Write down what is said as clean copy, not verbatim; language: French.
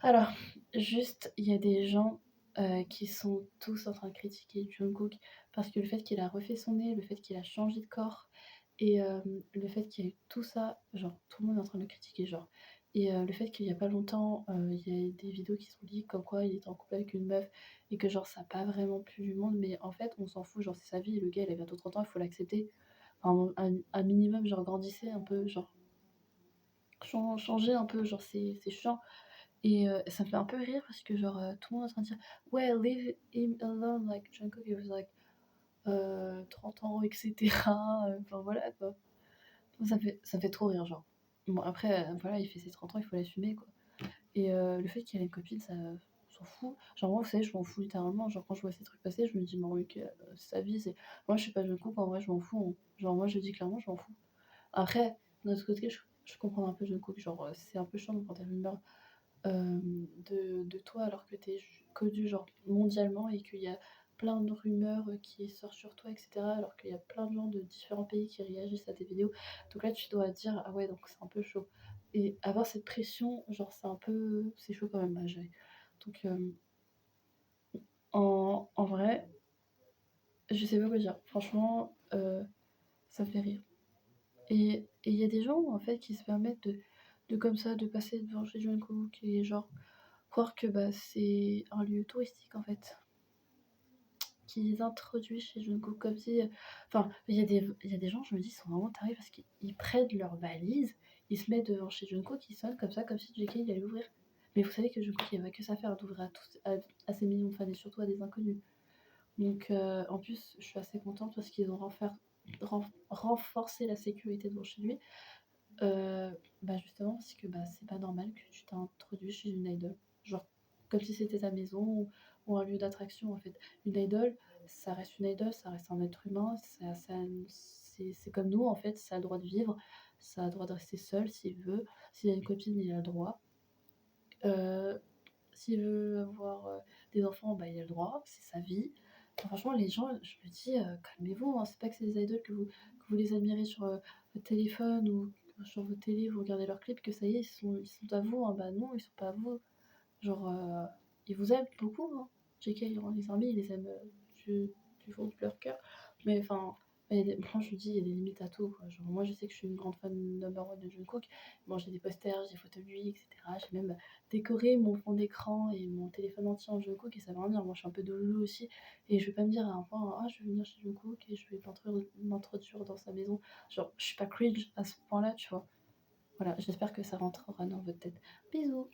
Alors, juste, il y a des gens qui sont tous en train de critiquer Jungkook parce que le fait qu'il a refait son nez, le fait qu'il a changé de corps et le fait qu'il y a eu tout ça, genre tout le monde est en train de le critiquer, genre. Et le fait qu'il y a pas longtemps, il y a des vidéos qui sont leak comme quoi il était en couple avec une meuf et que genre ça a pas vraiment plu du monde, mais en fait on s'en fout, genre c'est sa vie, le gars il a bientôt 30 ans, il faut l'accepter. Enfin, un minimum, genre grandissez un peu, genre changez un peu, genre c'est chiant. Et ça me fait un peu rire parce que genre, tout le monde est en train de dire: «Ouais, leave him alone, like Jungkook he was like, 30 ans et cetera», enfin voilà quoi. Ça me fait trop rire genre. Bon après, voilà, il fait ses 30 ans, il faut l'assumer quoi. Et le fait qu'il ait une copine, ça on s'en fout. Genre moi, vous savez, je m'en fous littéralement, genre quand je vois ces trucs passer, je me dis: «Bon OK, c'est sa vie, c'est» moi je suis pas Jungkook, en vrai je m'en fous, hein. Genre moi je le dis clairement, je m'en fous. Après, d'un autre côté, je comprends un peu Jungkook, genre, c'est un peu chiant quand tu as rumeur de toi alors que tu es connu genre mondialement et qu'il y a plein de rumeurs qui sortent sur toi, etc. Alors qu'il y a plein de gens de différents pays qui réagissent à tes vidéos. Donc là, tu dois te dire, ah ouais, donc c'est un peu chaud. Et avoir cette pression, genre, c'est chaud quand même à gérer. Donc, en vrai, je sais pas quoi dire. Franchement, ça me fait rire. Et il y a des gens, en fait, qui se permettent de comme ça, de passer devant chez Jungkook et genre, croire que bah, c'est un lieu touristique en fait, qu'ils introduisent chez Jungkook comme si. Enfin, il y a des gens, je me dis, ils sont vraiment tarés parce qu'ils prennent leur valise, ils se mettent devant chez Jungkook, ils sonnent comme ça, comme si JK il allait ouvrir. Mais vous savez que Jungkook il n'y a pas que ça à faire d'ouvrir à ses millions de fans et surtout à des inconnus. Donc en plus, je suis assez contente parce qu'ils ont renforcé la sécurité devant chez lui. Bah justement parce que bah, c'est pas normal que tu t'introduis chez une idol. Genre comme si c'était ta maison ou un lieu d'attraction en fait. Une idol, ça reste une idol, ça reste un être humain, c'est comme nous en fait, ça a le droit de vivre, ça a le droit de rester seul s'il veut. S'il a une copine, il a le droit. Euh, S'il veut avoir des enfants, bah il a le droit, c'est sa vie. Enfin, franchement, les gens, je me dis, calmez-vous, hein, c'est pas que c'est des idoles que vous les admirez sur votre téléphone ou sur vos télés, vous regardez leurs clips, que ça y est, ils sont à vous, hein. Bah non, ils sont pas à vous. Genre, ils vous aiment beaucoup, hein. JK, les amis, ils les aiment du fond de leur cœur. Mais enfin, moi je vous dis, il y a des limites à tout, quoi. Genre, moi je sais que je suis une grande fan number one de Jungkook. Bon, j'ai des posters, j'ai des photos de lui, etc. J'ai même décoré mon fond d'écran et mon téléphone entier en Jungkook et ça va venir. Moi je suis un peu de loulou aussi. Et je vais pas me dire à un point, ah, je vais venir chez Jungkook et je vais m'introduire dans sa maison. Genre, je suis pas cringe à ce point-là, tu vois. Voilà, j'espère que ça rentrera dans votre tête. Bisous!